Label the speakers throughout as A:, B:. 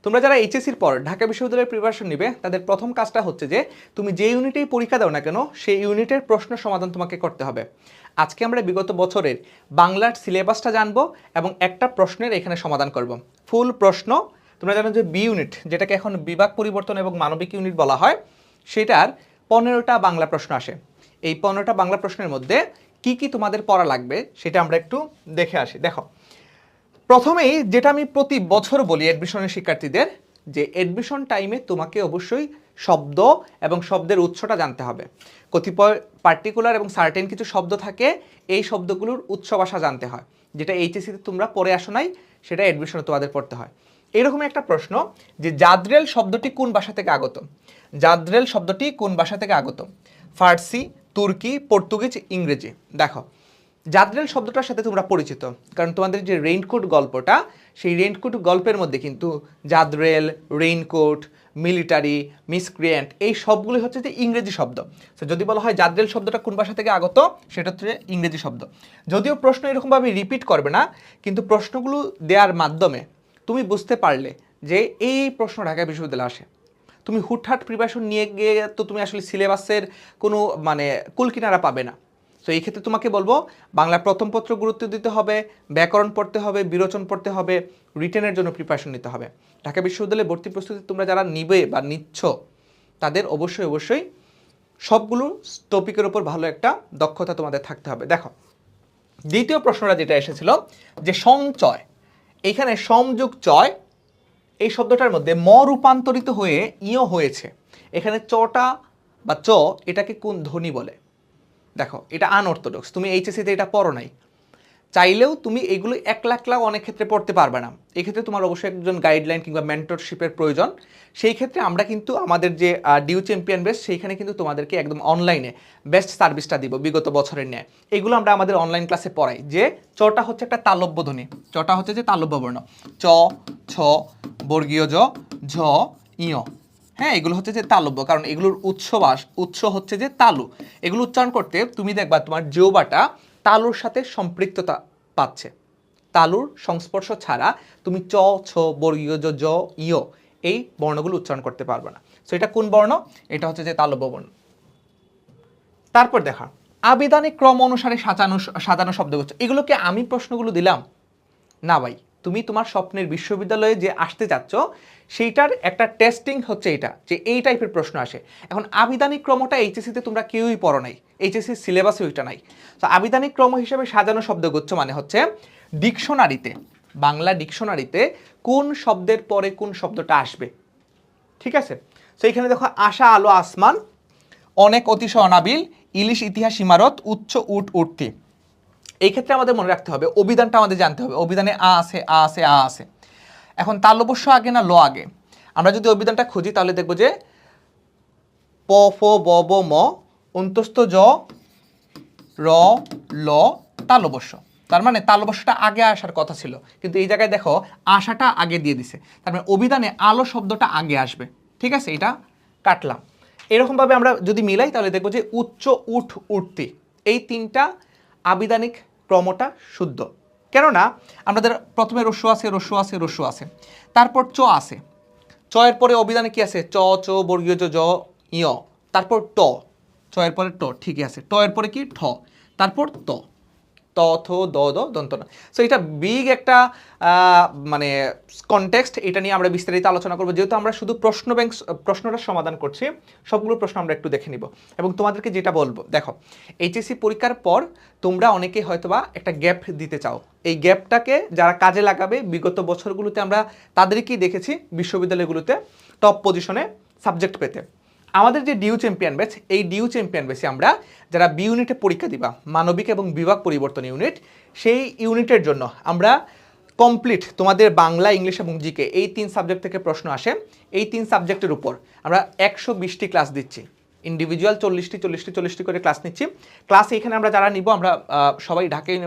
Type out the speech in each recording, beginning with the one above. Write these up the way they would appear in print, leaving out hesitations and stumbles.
A: তোমরা যারা এইচএসসির পর ঢাকা বিশ্ববিদ্যালয়ের প্রিপারেশন নিবে তাদের প্রথম কাজটা হচ্ছে যে তুমি যে ইউনিটেই পরীক্ষা দাও না কেন সেই ইউনিটের প্রশ্ন সমাধান তোমাকে করতে হবে। আজকে আমরা বিগত বছরের বাংলার সিলেবাসটা জানবো এবং একটা প্রশ্নের এখানে সমাধান করব। ফুল প্রশ্ন তোমরা জানো যে বি ইউনিট, যেটাকে এখন বিভাগ পরিবর্তন এবং মানবিক ইউনিট বলা হয়, সেটার 15টা বাংলা প্রশ্ন আসে। এই 15টা বাংলা প্রশ্নের মধ্যে কি কি তোমাদের পড়া লাগবে সেটা আমরা একটু দেখে আসি। দেখো, প্রথমেই যেটা আমি প্রতি বছর বলি অ্যাডমিশনের শিক্ষার্থীদের, যে অ্যাডমিশন টাইমে তোমাকে অবশ্যই শব্দ এবং শব্দের উৎসটা জানতে হবে। কতিপয় পার্টিকুলার এবং সার্টেন কিছু শব্দ থাকে, এই শব্দগুলোর উৎস ভাষা জানতে হয়, যেটা এইচএসসিতে তোমরা পড়ে আসো নাই, সেটা অ্যাডমিশনে তোমাদের পড়তে হয়। এরকমই একটা প্রশ্ন যে জাদ্রেল শব্দটি কোন ভাষা থেকে আগত? জাদ্রেল শব্দটি কোন ভাষা থেকে আগত? ফার্সি, তুর্কি, পর্তুগিজ, ইংরেজি। দেখো, জাদ্রেল শব্দটার সাথে তোমরা পরিচিত, কারণ তোমাদের যে রেইনকোট গল্পটা, সেই রেইনকোট গল্পের মধ্যে কিন্তু জাদ্রেল, রেইনকোট, মিলিটারি, মিসক্রিয়েন্ট এই সবগুলি হচ্ছে যে ইংরেজি শব্দ। তো যদি বলা হয় জাদ্রেল শব্দটা কোন ভাষা থেকে আগত, সেটা হচ্ছে ইংরেজি শব্দ। যদিও প্রশ্ন এরকমভাবে রিপিট করবে না, কিন্তু প্রশ্নগুলো দেওয়ার মাধ্যমে তুমি বুঝতে পারলে যে এই প্রশ্ন ঢাকা বিশ্ববিদ্যালয়ে আসে। তুমি হুটহাট প্রিপারেশন নিয়ে গিয়ে তো তুমি আসলে সিলেবাসের কোনো কুলকিনারা পাবে না। তো এই ক্ষেত্রে তোমাকে বলবো বাংলা প্রথম পত্র গুরুত্ব দিতে হবে, ব্যাকরণ পড়তে হবে, বিরোচন পড়তে হবে, রিটেনের জন্য প্রিপারেশন নিতে হবে। ঢাকা বিশ্ববিদ্যালয়ে ভর্তি প্রস্তুতি তোমরা যারা নিবে বা নিচ্ছ, তাদের অবশ্যই সবগুলো টপিকের উপর ভালো একটা দক্ষতা তোমাদের থাকতে হবে। দেখো, দ্বিতীয় প্রশ্নটা যেটা এসেছিল যে সংচয়, এইখানে সমযোগ চয় এই শব্দটার মধ্যে ম রূপান্তরিত হয়ে ইয় হয়েছে, এখানে চটা বা চ এটাকে কোন ধ্বনি বলে? দেখো, এটা আনঅর্থোডক্স, তুমি এইচএসসিতে এটা পড়ো নাই, চাইলেও তুমি এগুলো এক লাখ অনেক ক্ষেত্রে পড়তে পারবে না। এই ক্ষেত্রে তোমার অবশ্যই একজন গাইডলাইন কিংবা মেন্টরশিপের প্রয়োজন। সেই ক্ষেত্রে আমরা কিন্তু আমাদের যে ডিউ চ্যাম্পিয়ন বেস্ট, সেইখানে কিন্তু তোমাদেরকে একদম অনলাইনে বেস্ট সার্ভিসটা দিব বিগত বছরের ন্যায়। এগুলো আমরা আমাদের অনলাইন ক্লাসে পড়াই। যে চটা হচ্ছে একটা তালব্য ধ্বনি, চটা হচ্ছে যে তালব্য বর্ণ, চ, ছ, বর্গীয় জ, ঝ, ইয়। হ্যাঁ, এগুলো হচ্ছে যে তালব্য, কারণ এগুলোর উৎস হচ্ছে যে তালু। এগুলো উচ্চারণ করতে তুমি দেখবা তোমার জিহ্বাটা তালুর সাথে সম্পৃক্ততা পাচ্ছে। তালুর সংস্পর্শ ছাড়া তুমি চ, ছ, বর্গীয় জ, জ, ইয় এই বর্ণগুলো উচ্চারণ করতে পারবে না। সো এটা কোন বর্ণ? এটা হচ্ছে যে তালব্য বর্ণ। তারপর দেখা আবিধানিক ক্রম অনুসারে সাজানো শব্দগুচ্ছ। এগুলোকে আমি প্রশ্নগুলো দিলাম না ভাই, তুমি তোমার স্বপ্নের বিশ্ববিদ্যালয়ে যে আসতে যাচ্ছ সেইটার একটা টেস্টিং হচ্ছে এটা, যে এই টাইপের প্রশ্ন আসে। এখন আবিধানিক ক্রমটা এইচএসসিতে তোমরা কেউই পড়ো নাই, এইচএসসির সিলেবাসে ওইটা নাই। তো আবিধানিক ক্রম হিসেবে সাজানো শব্দগুচ্ছ মানে হচ্ছে ডিকশনারিতে, বাংলা ডিকশনারিতে কোন শব্দের পরে কোন শব্দটা আসবে। ঠিক আছে? তো এইখানে দেখো আশা, আলো, আসমান, অনেক, অতিশয়, অনাবিল, ইলিশ, ইতিহাস, ইমারত, উচ্চ, উট, উঠতি। এই ক্ষেত্রে আমাদের মনে রাখতে হবে অভিধানটা আমাদের জানতে হবে। অভিধানে আ আছে, আ আছে, আ আছে। এখন তালব্য আগে না ল আগে? আমরা যদি অভিধানটা খুঁজি তাহলে দেখবো যে প, ফ, ব, ব, ম, অন্তস্থ জ, র, ল, তালব্য। তার মানে তালব্যটা আগে আসার কথা ছিল, কিন্তু এই জায়গায় দেখো আশাটা আগে দিয়ে দিছে। তার মানে অভিধানে আলো শব্দটা আগে আসবে। ঠিক আছে, এটা কাটলাম। এরকমভাবে আমরা যদি মিলাই তাহলে দেখবো যে উচ্চ, উঠ, উঠতি, এই তিনটা আবিধানিক ক্রমটা শুদ্ধ। কেননা আমাদের প্রথমে রস্য আছে, রস্য আছে, রস্য আছে, তারপর চ আছে, চয়ের পরে অভিধানে কি আছে? চ, চ, বর্গীয় জ, জ, ইয়, তারপর ট, চয়ের পরে ট, ঠিকই আছে, ট এর পরে কি? ঠ, তারপর ত, ত, থ, দ, দ, দন্ত না। সো এটা বিগ একটা কনটেক্সট, এটা নিয়ে আমরা বিস্তারিত আলোচনা করবো। যেহেতু আমরা শুধু প্রশ্নটা সমাধান করছি, সবগুলো প্রশ্ন আমরা একটু দেখে নিব। এবং তোমাদেরকে যেটা বলবো, দেখো এইচএসসি পরীক্ষার পর তোমরা অনেকেই হয়তোবা একটা গ্যাপ দিতে চাও। এই গ্যাপটাকে যারা কাজে লাগাবে, বিগত বছরগুলোতে আমরা তাদেরকেই দেখেছি বিশ্ববিদ্যালয়গুলোতে টপ পজিশনে সাবজেক্ট পেতে। আমাদের যে ডিউ চ্যাম্পিয়ন ব্যাচ, এই ডিউ চ্যাম্পিয়ন ব্যাচে আমরা যারা বি ইউনিটে পরীক্ষা দিবা, মানবিক এবং বিভাগ পরিবর্তন ইউনিট, সেই ইউনিটের জন্য আমরা কমপ্লিট তোমাদের বাংলা, ইংলিশ এবং জিকে এই 3 সাবজেক্ট থেকে প্রশ্ন আসে। এই 3 সাবজেক্টের উপর আমরা 120টি ক্লাস দিচ্ছি, ইন্ডিভিজুয়াল 40টি করে ক্লাস নিচ্ছি। ক্লাস এখানে আমরা যারা নিব, আমরা সবাই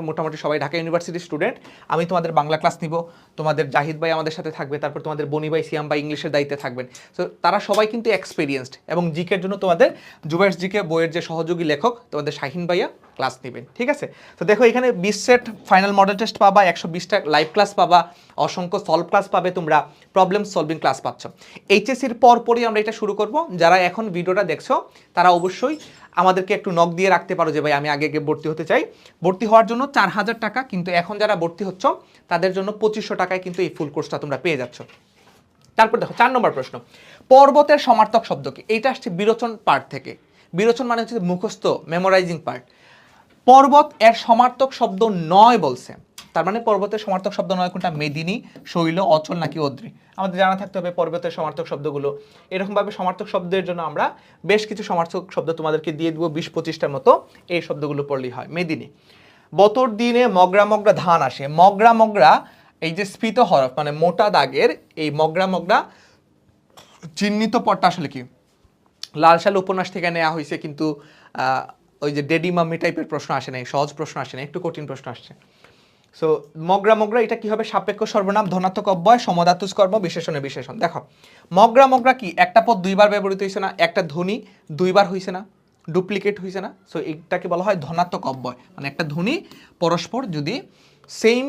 A: মোটামুটি সবাই ঢাকা ইউনিভার্সিটির স্টুডেন্ট। আমি তোমাদের বাংলা ক্লাস নিব, তোমাদের জাহিদ ভাই আমাদের সাথে থাকবে, তারপর তোমাদের বনি ভাই, সিয়াম ভাই ইংলিশের দায়িত্বে থাকবেন। সো তারা সবাই কিন্তু এক্সপিরিয়েন্সড। এবং জিকের জন্য তোমাদের জুবাইস জিকে বইয়ের যে সহযোগী লেখক তোমাদের শাহিন ভাইয়া ক্লাস নেবেন, ঠিক আছে? তো দেখো এখানে 20 সেট ফাইনাল মডেল টেস্ট পাবা, 120টা লাইভ ক্লাস পাবা, অসংখ্য সলভ ক্লাস পাবে, তোমরা প্রবলেম সলভিং ক্লাস পাচ্ছ। এইচএসসির পরপরই আমরা এটা শুরু করব। যারা এখন ভিডিওটা দেখছো তারা অবশ্যই আমাদেরকে একটু নক দিয়ে রাখতে পারো যে ভাই আমি আগে ভর্তি হতে চাই। ভর্তি হওয়ার জন্য 4000 টাকা, কিন্তু এখন যারা ভর্তি হচ্ছ তাদের জন্য 2500 টাকায় কিন্তু এই ফুল কোর্সটা তোমরা পেয়ে যাচ্ছ। তারপর দেখো 4 নম্বর প্রশ্ন, পর্বতের সমার্থক শব্দ কি? এইটা আসছে বিরোচন পার্ট থেকে। বিরোচন মানে হচ্ছে মুখস্থ, মেমোরাইজিং পার্ট। পর্বত এর সমার্থক শব্দ নয় বলছে, তার মানে পর্বতের সমার্থক শব্দ নয় কোনটা? মেদিনী, শৈল, অচল নাকি অদ্রি? আমাদের জানা থাকতে হবে পর্বতের সমার্থক শব্দগুলো। এরকমভাবে সমার্থক শব্দের জন্য আমরা বেশ কিছু সমার্থক শব্দ তোমাদেরকে দিয়ে দিব, 20-25টার মতো। এই শব্দগুলো পড়লেই হয়। মেদিনী, বতর দিনে মগরা মগরা ধান আসে। মগরা মগরা, এই যে স্ফীত হরফ মানে মোটা দাগের এই মগরা মগরা চিহ্নিত পদটা আসলে কি? লাল সাল উপন্যাস থেকে নেওয়া হয়েছে, কিন্তু ওই যে ডেডি মাম্মি টাইপের প্রশ্ন আসে নাই, সহজ প্রশ্ন আসে না, একটু কঠিন প্রশ্ন আসছে। সো মগরা মগরা এটা কি হবে? সাপেক্ষ সর্বনাম, ধনাত্মক অব্যয়, সমধাতুজ কর্ম, বিশেষণে বিশেষণ। দেখো মগরা মগরা কি? একটা পদ দুইবার ব্যবহৃত হয়েছে না, একটা ধ্বনি দুইবার হয়েছে না, ডুপ্লিকেট হয়েছে না। সো এইটাকে বলা হয় ধনাত্মক অব্যয়, মানে একটা ধ্বনি পরস্পর যদি সেম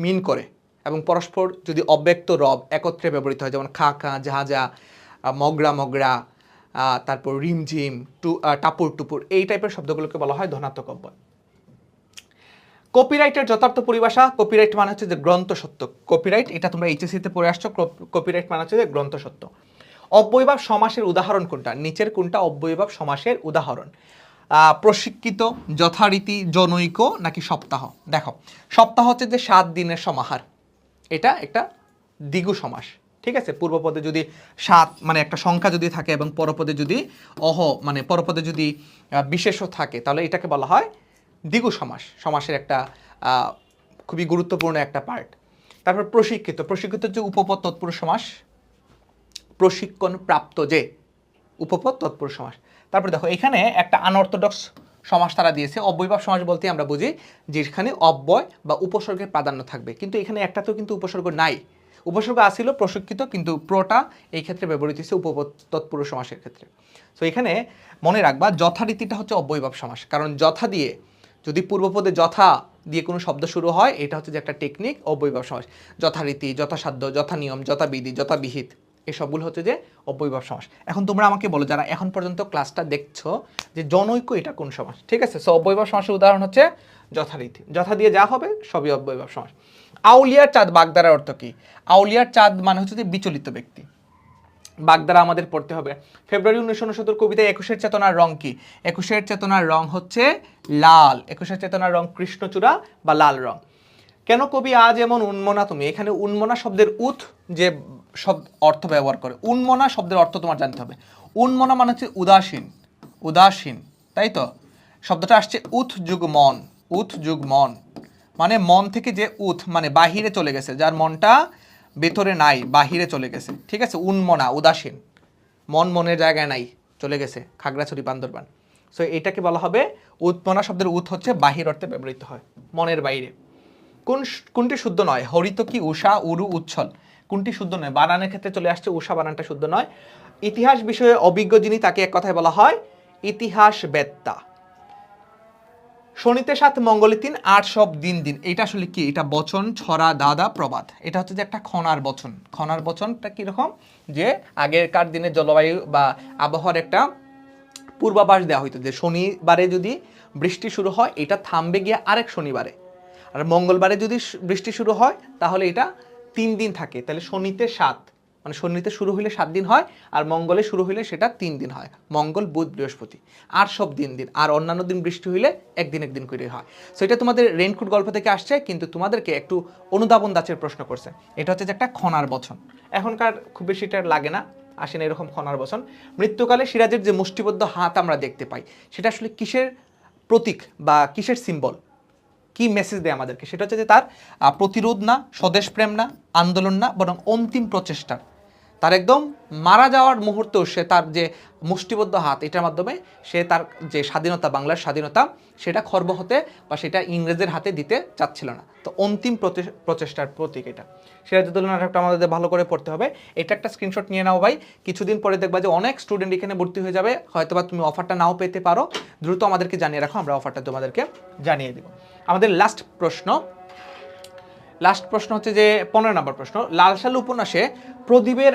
A: মিন করে এবং পরস্পর যদি অব্যক্ত রব একত্রে ব্যবহৃত হয়, যেমন খা খা, ঝা ঝা, মগরা মগরা, তারপর রিমঝিম, টাপুর টুপুর, এই টাইপের শব্দগুলোকে বলা হয় ধনাত্মক অব্যয়। কপিরাইটের যথার্থ পরিভাষা। কপিরাইট মানে হচ্ছে যে গ্রন্থ সত্য। কপিরাইট এটা তোমরা এইচএসসিতে পড়ে আসছো। কপিরাইট মানে হচ্ছে যে গ্রন্থ সত্য। অব্যয়ভাব সমাসের উদাহরণ কোনটা? নিচের কোনটা অব্যয়ভাব সমাসের উদাহরণ? প্রশিক্ষিত, যথারীতি, জনৈক নাকি সপ্তাহ? দেখো সপ্তাহ হচ্ছে যে 7 দিনের সমাহার, এটা একটা দ্বিগু সমাস, ঠিক আছে? পূর্বপদে যদি 7 মানে একটা সংখ্যা যদি থাকে এবং পরপদে যদি মানে পরপদে যদি বিশেষ্য থাকে, তাহলে এটাকে বলা হয় দ্বিগু সমাস। সমাসের একটা খুবই গুরুত্বপূর্ণ একটা পার্ট। তারপর প্রশিক্ষিত, প্রশিক্ষিত যে উপপদ তৎপুরুষ সমাস, প্রশিক্ষণ প্রাপ্ত যে উপপদ তৎপুরুষ সমাস। তারপর দেখো এখানে একটা আনঅর্থোডক্স সমাস তারা দিয়েছে। অব্যয়ভাব সমাস বলতে আমরা বুঝি যেখানে অব্যয় বা উপসর্গের প্রাধান্য থাকবে, কিন্তু এখানে একটাতেও কিন্তু উপসর্গ নাই। উপসর্গ আসিল প্রশিক্ষিত, কিন্তু প্রটা এই ক্ষেত্রে ব্যবহৃত হচ্ছে উপপদ তৎপুরুষ সমাসের ক্ষেত্রে। সো এখানে মনে রাখবা যথারীতিটা হচ্ছে অব্যয়ভাব সমাস, কারণ যথা দিয়ে যদি পূর্বপদে যথা দিয়ে কোনো শব্দ শুরু হয়, এটা হচ্ছে যে একটা টেকনিক অব্যয়ভাব সমাস। যথারীতি, যথাসাধ্য, যথানিয়ম, যথাবিধি, যথাবিহিত, এই সবগুলো হচ্ছে যে অব্যয়ভাব সমাস। এখন তোমরা আমাকে বলো যারা এখন পর্যন্ত ক্লাসটা দেখছো যে জনৈক এটা কোন সমাস? ঠিক আছে, সো অব্যয়ভাব সমাসের উদাহরণ হচ্ছে যথারীতি। যথা দিয়ে যা হবে সবই অব্যয়ভাব সমাস। আউলিয়ার চাঁদ বাগদারার অর্থ কি? আউলিয়ার চাঁদ মানে হচ্ছে যে বিচলিত ব্যক্তি। বাগদারা আমাদের পড়তে হবে। ফেব্রুয়ারি 1969 কবিতায় 21-এর চেতনার রং কি? 21-এর চেতনার রং হচ্ছে লাল। 21-এর চেতনার রং কৃষ্ণচূড়া বা লাল রং। কেন কবি আজ এমন উন্মনা তুমি? এখানে উন্মনা শব্দের উৎ যে শব্দ অর্থ ব্যবহার করে, উন্মনা শব্দের অর্থ তোমার জানতে হবে। উন্মনা মানে হচ্ছে উদাসীন, উদাসীন, তাই তো? শব্দটা আসছে উৎ যুগ মন, উৎ যুগ মন মানে মন থেকে যে উৎ মানে বাহিরে চলে গেছে, যার মনটা ভেতরে নাই, বাহিরে চলে গেছে, ঠিক আছে? উন্মনা উদাসীন, মন মনের জায়গায় নাই, চলে গেছে, খাগড়াছড়ি বান্দরবান। সো এটাকে বলা হবে উৎমনা শব্দের উৎ হচ্ছে বাহির অর্থে ব্যবহৃত হয়, মনের বাইরে। কোনটি শুদ্ধ নয়? হরিত কি, উষা, উরু, উচ্ছল, কোনটি শুদ্ধ নয়? বানানের ক্ষেত্রে চলে আসছে উষা বানানটা শুদ্ধ নয়। ইতিহাস বিষয়ে অভিজ্ঞ যিনি তাকে এক কথায় বলা হয় ইতিহাস বেত্তা। শনিতে 7 মঙ্গলে 3 8 সব দিন দিন, এটা আসলে কি? এটা বচন, ছড়া, দাদা, প্রবাদ। এটা হচ্ছে যে একটা খনার বচন। খনার বচনটা কিরকম? যে আগেরকার দিনের জলবায়ু বা আবহাওয়ার একটা পূর্বাভাস দেওয়া হইতো যে শনিবারে যদি বৃষ্টি শুরু হয় এটা থামবে গিয়ে আরেক শনিবারে, আর মঙ্গলবারে যদি বৃষ্টি শুরু হয় তাহলে এটা 3 দিন থাকে। তাহলে শনিতে 7 মানে শনিতে শুরু হইলে 7 দিন হয়, আর মঙ্গলে শুরু হইলে সেটা 3 দিন হয়, মঙ্গল, বুধ, বৃহস্পতি। আর সব দিন দিন, আর অন্যান্য দিন বৃষ্টি হইলে একদিন করে হয়। সো এটা তোমাদের রেইনকোট গল্প থেকে আসছে, কিন্তু তোমাদেরকে একটু অনুধাবন দাচের প্রশ্ন করছে। এটা হচ্ছে যে একটা খনার বচন। এখনকার খুব বেশি এটা লাগে না, আসে না এরকম খনার বচন। মৃত্যুকালে সিরাজের যে মুষ্টিবদ্ধ হাত আমরা দেখতে পাই, সেটা আসলে কিসের প্রতীক বা কিসের সিম্বল? কি মেসেজ দেয় আমাদেরকে? সেটা হচ্ছে যে তার প্রতিরোধ না, স্বদেশ প্রেম না, আন্দোলন না, বরং অন্তিম প্রচেষ্টার তার একদম মারা যাওয়ার মুহূর্তেও সে তার যে মুষ্টিবদ্ধ হাত এটার মাধ্যমে সে তার যে স্বাধীনতা, বাংলার স্বাধীনতা, সেটা খর্ব হতে বা সেটা ইংরেজের হাতে দিতে চাচ্ছিল না। তো অন্তিম প্রচেষ্টার প্রতীক এটা। সিরাজউদ্দৌলা নাটকটা আমাদের ভালো করে পড়তে হবে। এটা একটা স্ক্রিনশট নিয়ে নাও ভাই। কিছুদিন পরে দেখবা যে অনেক স্টুডেন্ট এখানে ভর্তি হয়ে যাবে, হয়তোবা তুমি অফারটা নাও পেতে পারো। দ্রুত আমাদেরকে জানিয়ে রাখো, আমরা অফারটা তোমাদেরকে জানিয়ে দেব। আমাদের লাস্ট প্রশ্ন হচ্ছে যে 15 নম্বর প্রশ্ন, লাল সালু উপন্যাসে প্রদীপের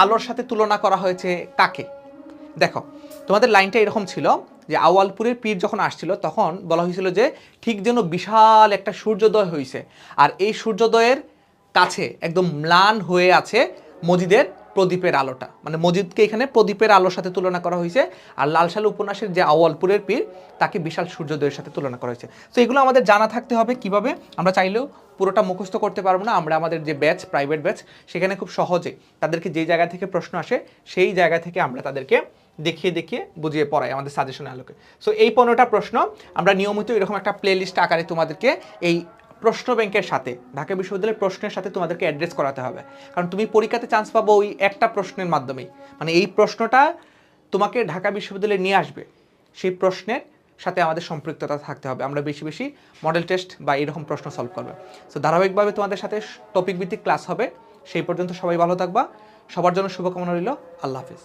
A: আলোর সাথে তুলনা করা হয়েছে কাকে? দেখো, তোমাদের লাইনটা এরকম ছিল যে আউয়ালপুরের পীর যখন আসছিল তখন বলা হয়েছিল যে ঠিক যেন বিশাল একটা সূর্যোদয় হয়েছে, আর এই সূর্যোদয়ের কাছে একদম ম্লান হয়ে আছে মজিদের প্রদীপের আলোটা, মানে মজিদকে এখানে প্রদীপের আলোর সাথে তুলনা করা হয়েছে, আর লাল সালু উপন্যাসের যে আউয়ালপুরের পীর তাকে বিশাল সূর্যোদয়ের সাথে তুলনা করা হয়েছে। তো এগুলো আমাদের জানা থাকতে হবে। কিভাবে? আমরা চাইলেও পুরোটা মুখস্থ করতে পারবো না। আমরা আমাদের যে ব্যাচ, প্রাইভেট ব্যাচ, সেখানে খুব সহজে তাদেরকে যেই জায়গা থেকে প্রশ্ন আসে সেই জায়গা থেকে আমরা তাদেরকে দেখিয়ে বুঝিয়ে পড়াই আমাদের সাজেশনের আলোকে। সো এই 15টা প্রশ্ন আমরা নিয়মিত এরকম একটা প্লেলিস্ট আকারে তোমাদেরকে এই প্রশ্ন ব্যাংকের সাথে, ঢাকা বিশ্ববিদ্যালয়ের প্রশ্নের সাথে তোমাদেরকে অ্যাড্রেস করাতে হবে। কারণ তুমি পরীক্ষাতে চান্স পাবো ওই একটা প্রশ্নের মাধ্যমেই, মানে এই প্রশ্নটা তোমাকে ঢাকা বিশ্ববিদ্যালয়ে নিয়ে আসবে, সেই প্রশ্নের সাথে আমাদের সম্পৃক্ততা থাকতে হবে। আমরা বেশি বেশি মডেল টেস্ট বা এরকম প্রশ্ন সলভ করবে। সো ধারাবাহিকভাবে তোমাদের সাথে টপিক ভিত্তিক ক্লাস হবে। সেই পর্যন্ত সবাই ভালো থাকবা। সবার জন্য শুভকামনা রইল। আল্লাহ হাফিজ।